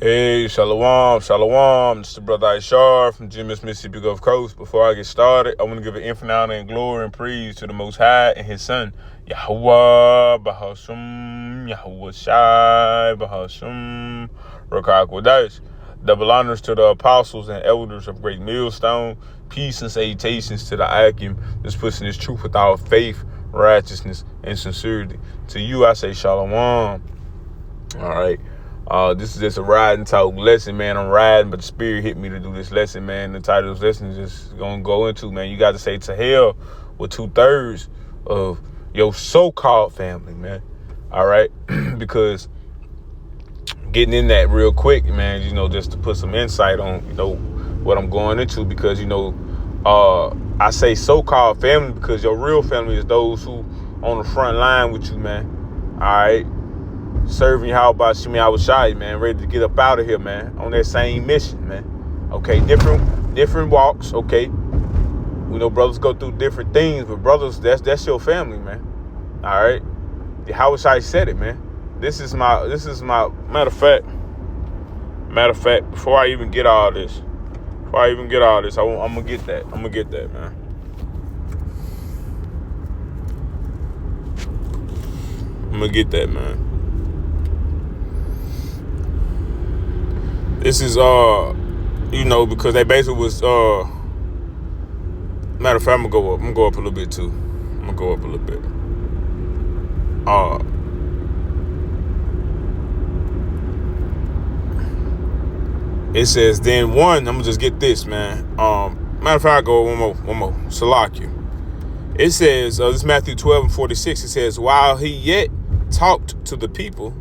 Hey, shalom, shalom. It's the brother Ishar from GMS Mississippi Gulf Coast. Before I get started, I want to give an infinite honor and glory and praise to the Most High and His Son, Yahuwah Bahashum, Yahuwah Shai Bahashum, Rakak Wadash. Double honors to the apostles and elders of Great Millstone. Peace and salutations to the Akim that's pushing this truth without faith, righteousness, and sincerity. To you, I say shalom. All right. This is just a riding talk lesson, man. I'm riding, but the spirit hit me to do this lesson, man. The title of this lesson is just gonna go into, man. You got to say to hell with 2/3 of your so-called family, man. All right, because getting in that real quick, man. Just to put some insight on, what I'm going into, because I say so-called family because your real family is those who on the front line with you, man. All right. Serving Yahweh Shemi Awashai, man, ready to get up out of here, man, on that same mission, man. Okay, different walks, okay. We know brothers go through different things, but brothers, that's your family, man. All right. Yahweh said it, man. This is my matter of fact, before I even get all this, I'm gonna get that. Man. I'm gonna get that, man. This is, because they basically was, matter of fact, I'm gonna go up a little bit too. It says, then one, I'm gonna just get this, man. Matter of fact, I'll go one more. Salakia. It says, this is Matthew 12:46. It says, while he yet talked to the people,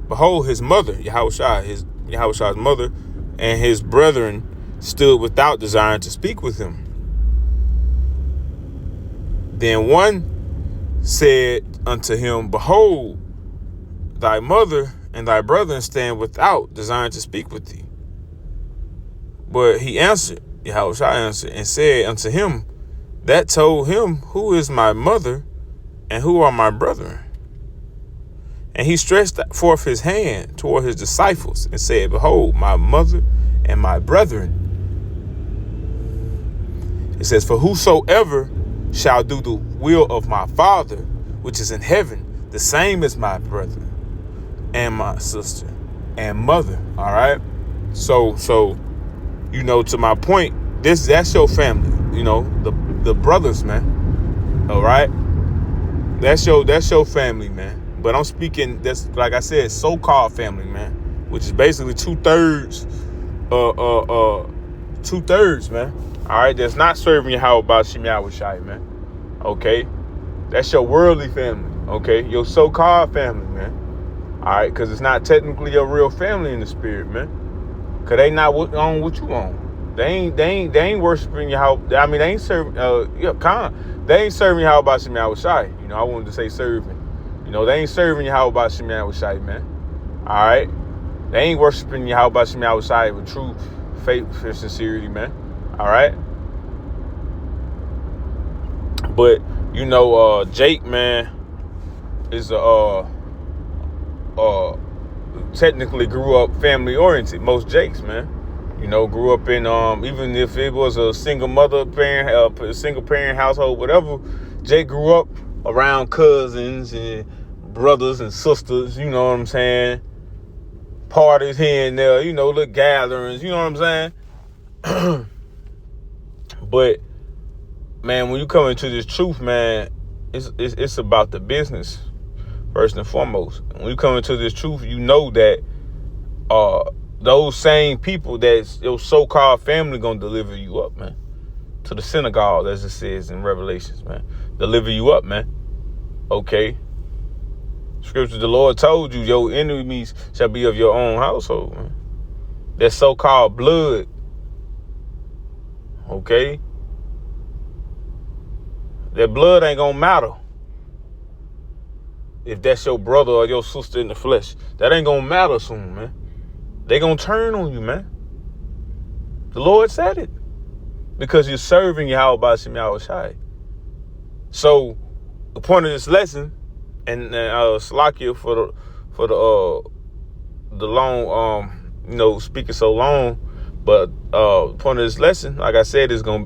behold, his mother, Yahweh's mother, and his brethren stood without, desiring to speak with him. Then one said unto him, behold, thy mother and thy brethren stand without, desiring to speak with thee. But he answered, Yahweh answered, and said unto him that told him, who is my mother and who are my brethren? And he stretched forth his hand toward his disciples and said, behold, my mother and my brethren. It says, for whosoever shall do the will of my Father, which is in heaven, the same as my brother and my sister and mother. All right. So, to my point, that's your family, the brothers, man. All right. That's your family, man. But I'm speaking, that's, like I said, so-called family, man, which is basically 2/3, 2/3, man. All right, that's not serving Yahweh Shemi Awashai, man. Okay, that's your worldly family. Okay, your so-called family, man. All right, because it's not technically your real family in the spirit, man. Because they not on what you on. They ain't worshiping Yahweh. I mean, they ain't serving. They ain't serving Yahweh Shemi Awashai. I wanted to say serving. They ain't serving Yahweh Shemi Awashai, man. All right? They ain't worshiping Yahweh Shemi Awashai with true faith and sincerity, man. All right? But, Jake, man, is technically grew up family-oriented. Most Jakes, man. Grew up in, even if it was a single parent household, whatever, Jake grew up around cousins and brothers and sisters, you know what I'm saying? Parties here and there, little gatherings, you know what I'm saying? But, man, when you come into this truth, man, it's about the business, first and foremost. When you come into this truth, you know that those same people that's your so-called family gonna deliver you up, man, to the synagogue, as it says in Revelations, man. Deliver you up, man. Okay. Scripture, the Lord told you your enemies shall be of your own household, man. That so-called blood. Okay. That blood ain't gonna matter if that's your brother or your sister in the flesh. That ain't gonna matter soon, man. They gonna turn on you, man. The Lord said it. Because you're serving Yahweh Shemi Awashai. So the point of this lesson, and Salakia for the long speaking so long. But the point of this lesson, like I said, is gonna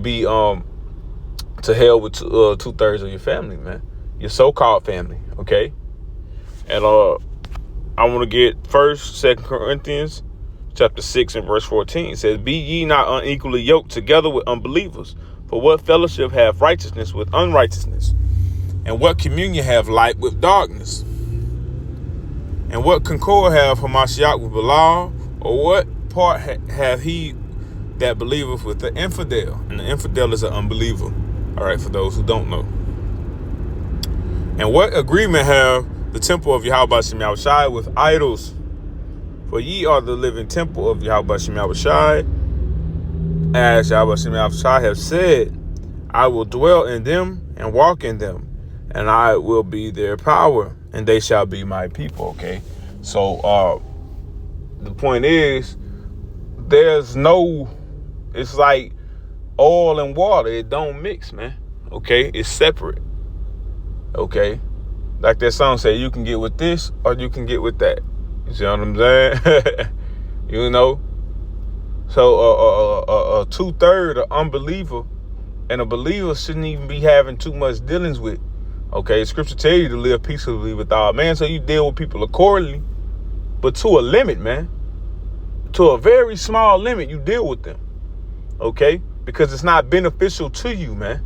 be to hell with 2/3 of your family, man. Your so-called family, okay? And I want to get first 2 Corinthians chapter 6 and verse 14. It says, "Be ye not unequally yoked together with unbelievers. For what fellowship have righteousness with unrighteousness? And what communion have light with darkness? And what concord have Hamashiach with Belial? Or what part have he that believeth with the infidel?" And the infidel is an unbeliever. All right, for those who don't know. "And what agreement have the temple of Yahweh Shem Yahushai with idols? For ye are the living temple of Yahweh Shem Yahushai. As Yahweh Shem Yahushai have said, I will dwell in them and walk in them, and I will be their power, and they shall be my people." Okay, so the point is, it's like oil and water. It don't mix, man. Okay, it's separate. Okay, like that song said, you can get with this or you can get with that. You see what I'm saying? So 2/3 of unbeliever and a believer shouldn't even be having too much dealings with. Okay, scripture tell you to live peaceably with all man, so you deal with people accordingly, but to a limit, man. To a very small limit, you deal with them. Okay, because it's not beneficial to you, man.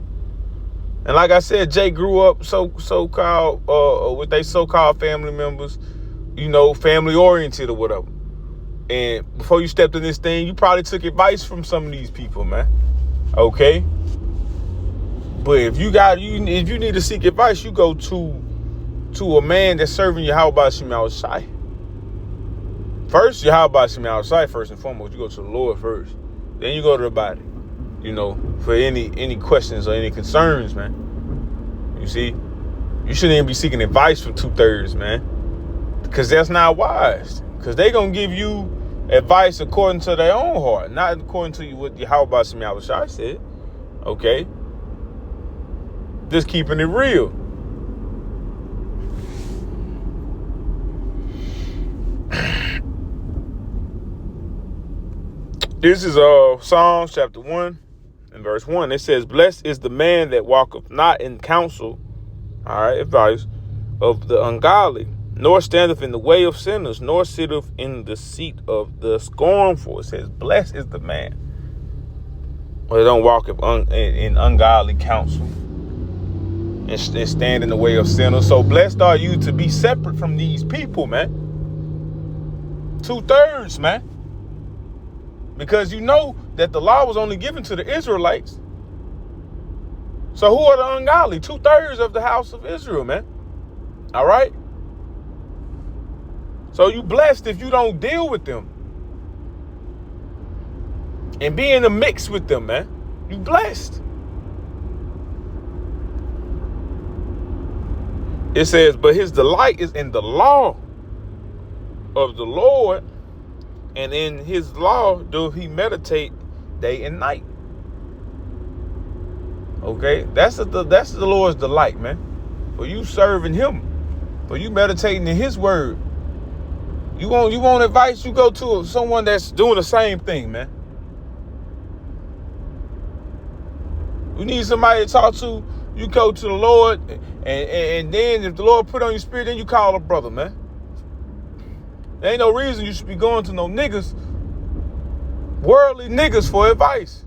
And like I said, Jay grew up so-called with their so-called family members, family oriented or whatever. And before you stepped in this thing, you probably took advice from some of these people, man. Okay. But if you need to seek advice, you go to a man that's serving Yahweh Shem Yahushai. First, Yahweh Shem Yahushai, first and foremost. You go to the Lord first. Then you go to the body, for any questions or any concerns, man. You see, you shouldn't even be seeking advice from 2/3, man, because that's not wise. Because they gonna give you advice according to their own heart, not according to what Yahweh Shem Yahushai said. Okay, just keeping it real. This is Psalms chapter 1 and verse 1. It says, "Blessed is the man that walketh not in counsel," all right, advice, "of the ungodly, nor standeth in the way of sinners, nor sitteth in the seat of the scornful." It says, blessed is the man. Well, they don't walk in ungodly counsel and stand in the way of sinners. So blessed are you to be separate from these people, man. 2/3, man. Because you know that the law was only given to the Israelites. So who are the ungodly? 2/3 of the house of Israel, man. All right? So you blessed if you don't deal with them and be in the mix with them, man. You blessed. It says, "But his delight is in the law of the Lord, and in his law doth he meditate day and night." Okay, that's the Lord's delight, man. For you serving him, for you meditating in his word. You want advice, you go to someone that's doing the same thing, man. You need somebody to talk to, you go to the Lord, and then if the Lord put on your spirit, then you call a brother, man. There ain't no reason you should be going to no niggas, worldly niggas, for advice.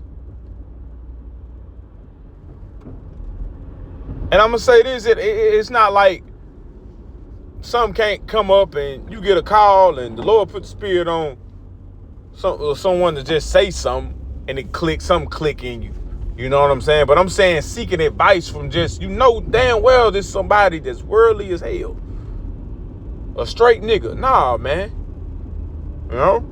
And I'm going to say this, it's not like some can't come up and you get a call and the Lord put the spirit on someone to just say something and something click in you. You know what I'm saying? But I'm saying seeking advice from just, damn well there's somebody that's worldly as hell. A straight nigga. Nah, man. You know?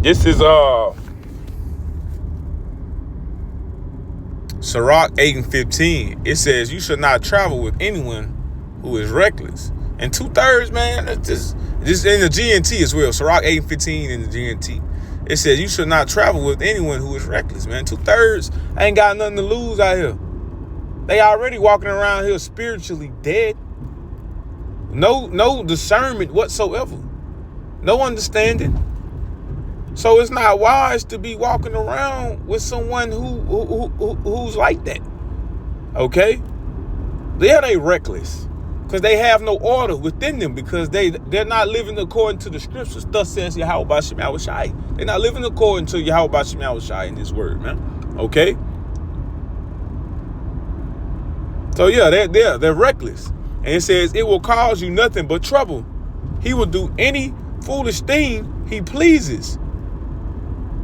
This is Sirach 8 and 15. It says, "You should not travel with anyone who is reckless." And 2/3, man, this in the GNT as well. Sirach 8 and 15 in the GNT. It says you should not travel with anyone who is reckless, man. 2/3 ain't got nothing to lose out here. They already walking around here spiritually dead. No discernment whatsoever. No understanding. So it's not wise to be walking around with someone who's like that. Okay? They reckless. Because they have no order within them, because they're not living according to the scriptures. Thus says Yahweh Shem Shai. They're not living according to Yahweh Shem Shai in this word, man. Okay? So yeah, they're reckless. And it says it will cause you nothing but trouble. He will do any foolish thing he pleases.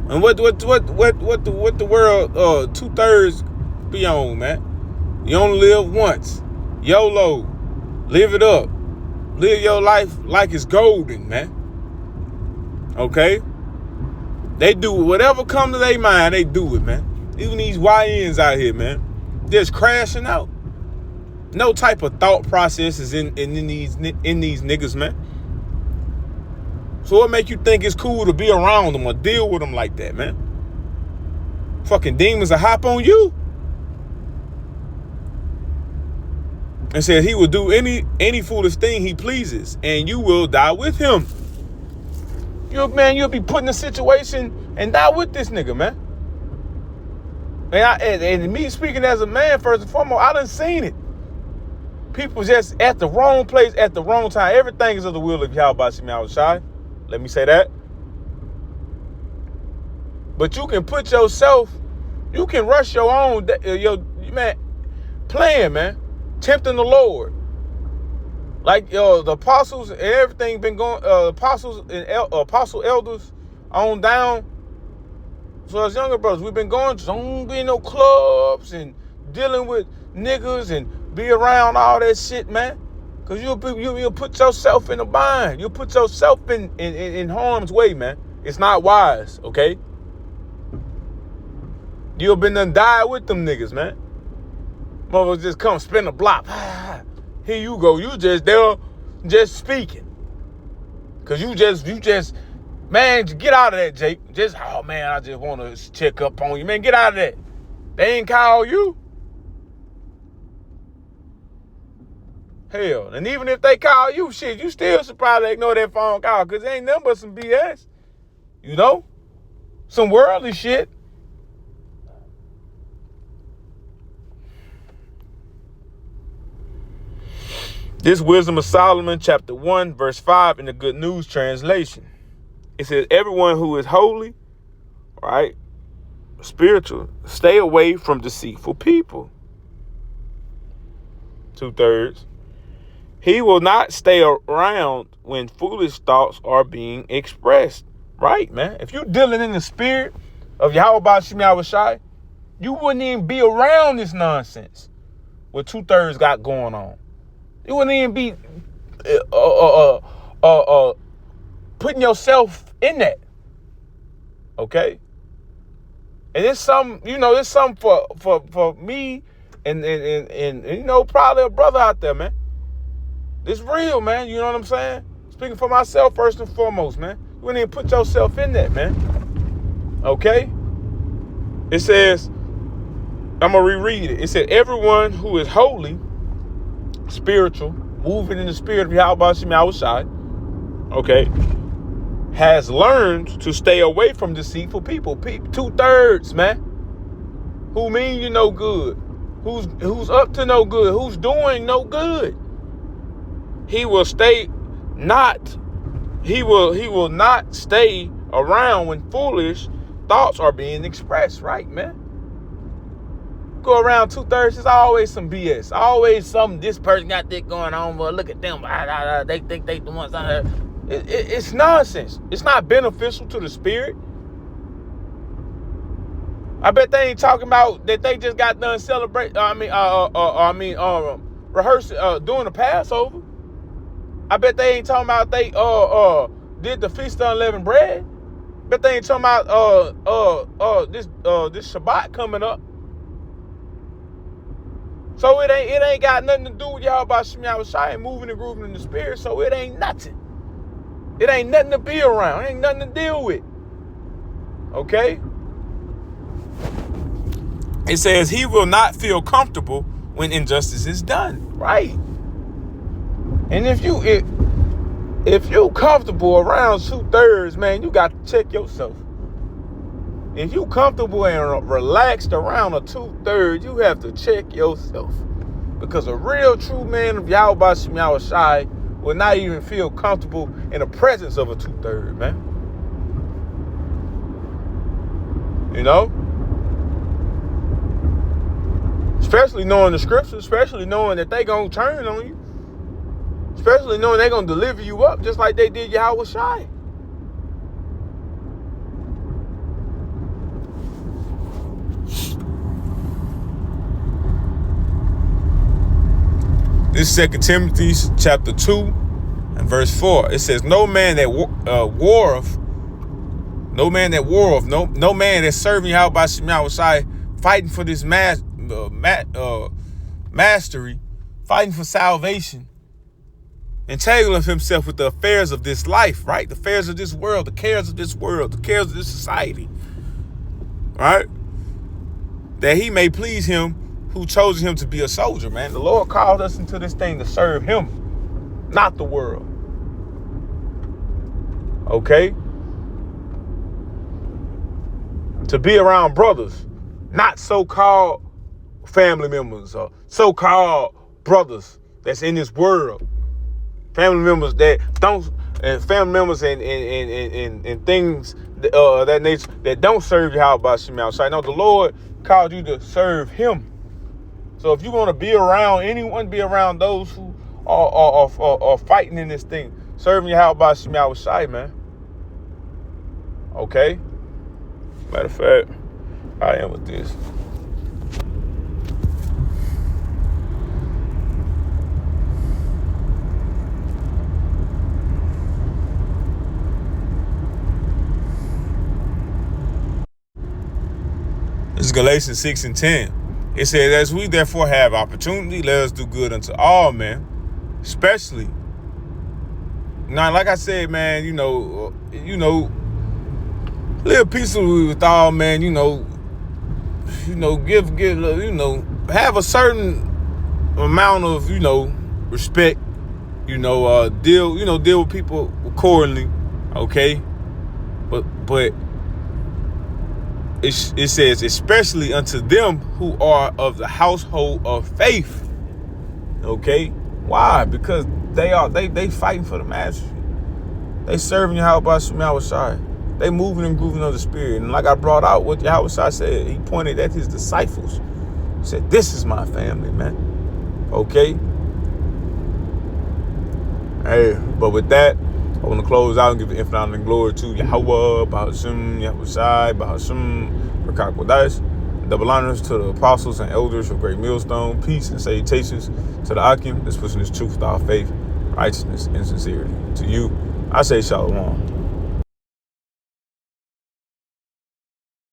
And what the world 2/3 be on, man? You only live once. YOLO. Live it up. Live your life like it's golden, man. Okay? They do whatever come to their mind, they do it, man. Even these YNs out here, man, just crashing out. No type of thought process is in these niggas, man. So what make you think it's cool to be around them or deal with them like that, man? Fucking demons will hop on you. And says he will do any foolish thing he pleases, and you will die with him. You'll be put in a situation and die with this nigga, man. And me speaking as a man, first and foremost, I done seen it. People just at the wrong place at the wrong time. Everything is of the will of Yahweh Shem Shai. Let me say that. But you can put yourself, you can rush your own, playing, man. Tempting the Lord. Like, the apostles and everything been going, apostles and apostle elders on down. So as younger brothers, we've been going, don't be in no clubs and dealing with niggas and be around all that shit, man. Because you'll put yourself in a bind. You'll put yourself in harm's way, man. It's not wise, okay? You'll been done die with them niggas, man. Motherfuckers just come spin a block. Here you go. You just there just speaking. Because you just, man, get out of that, Jake. Just, oh, man, I just want to check up on you. Man, get out of that. They ain't call you. Hell, and even if they call you, shit, you still should probably ignore that phone call, because it ain't nothing but some BS. You know? Some worldly shit. This Wisdom of Solomon, chapter 1, verse 5 in the Good News Translation. It says, everyone who is holy, right, spiritual, stay away from deceitful people. 2/3. He will not stay around when foolish thoughts are being expressed. Right, man? If you're dealing in the spirit of Yahweh Shem Shai, you wouldn't even be around this nonsense what 2/3 got going on. You wouldn't even be putting yourself in that. Okay? And it's some, it's something for me and probably a brother out there, man. It's real, man. You know what I'm saying? Speaking for myself first and foremost, man. You wouldn't even put yourself in that, man. Okay? It says, I'm going to reread it. It said, everyone who is holy, spiritual, moving in the spirit of Yahweh Shem Shai, okay, has learned to stay away from deceitful people. 2/3, man. Who mean you no good. Who's up to no good. Who's doing no good. He will not stay around when foolish thoughts are being expressed, right, man? Go around 2/3, there's always some BS. Always some, this person got this going on, but look at them. They think they the ones out there. It's nonsense. It's not beneficial to the spirit. I bet they ain't talking about that they just got done rehearsing, doing the Passover. I bet they ain't talking about they did the Feast of Unleavened Bread. Bet they ain't talking about this Shabbat coming up. So it ain't got nothing to do with Yahweh Shem Shai and moving and grooving in the spirit. So it ain't nothing. It ain't nothing to be around. It ain't nothing to deal with. Okay? It says he will not feel comfortable when injustice is done, right? And if you comfortable around 2/3, man, you got to check yourself. If you comfortable and relaxed around a 2/3, you have to check yourself. Because a real true man of Yahweh Shem Yahushai will not even feel comfortable in the presence of a 2/3, man. You know? Especially knowing the scriptures, especially knowing that they gonna turn on you. Especially knowing they gonna deliver you up just like they did Yahweh Shai. This is 2 Timothy chapter 2 and verse 4. It says, no man that warreth, no man that's serving Yahweh Shem Yahushai, fighting for this mastery, fighting for salvation, entangling himself with the affairs of this life, right? The affairs of this world, the cares of this world, the cares of this society, right? That he may please him who chose him to be a soldier, man. The Lord called us into this thing to serve him, not the world. Okay? To be around brothers, not so-called family members or so-called brothers that's in this world. Family members that don't, and family members and things that nature that don't serve Yahweh Shem Yahushai. No, the Lord called you to serve him. So if you want to be around anyone, be around those who are fighting in this thing, serving Yahweh Shem Yahushai, man. Okay? Matter of fact, I am with this. This is Galatians 6 and 10. It says, as we therefore have opportunity, let us do good unto all men, especially. Now, like I said, man, live peacefully with all men, have a certain amount of, respect, deal with people accordingly, okay? But it says, especially unto them who are of the household of faith. Okay? Why? Because they fighting for the mastery. They serving Yahweh Shem Yahushai. They moving and grooving of the spirit. And like I brought out what Yahweh said, he pointed at his disciples. He said, this is my family, man. Okay? Hey, but with that, I want to close out and give infinite honor and glory to Yahweh, Bahashem, Yahushai, Bahashem, Rakak Wadash. Double honors to the apostles and elders of Great Millstone. Peace and salutations to the Akim that's pushing this truth without faith, righteousness, and sincerity. To you, I say Shalom.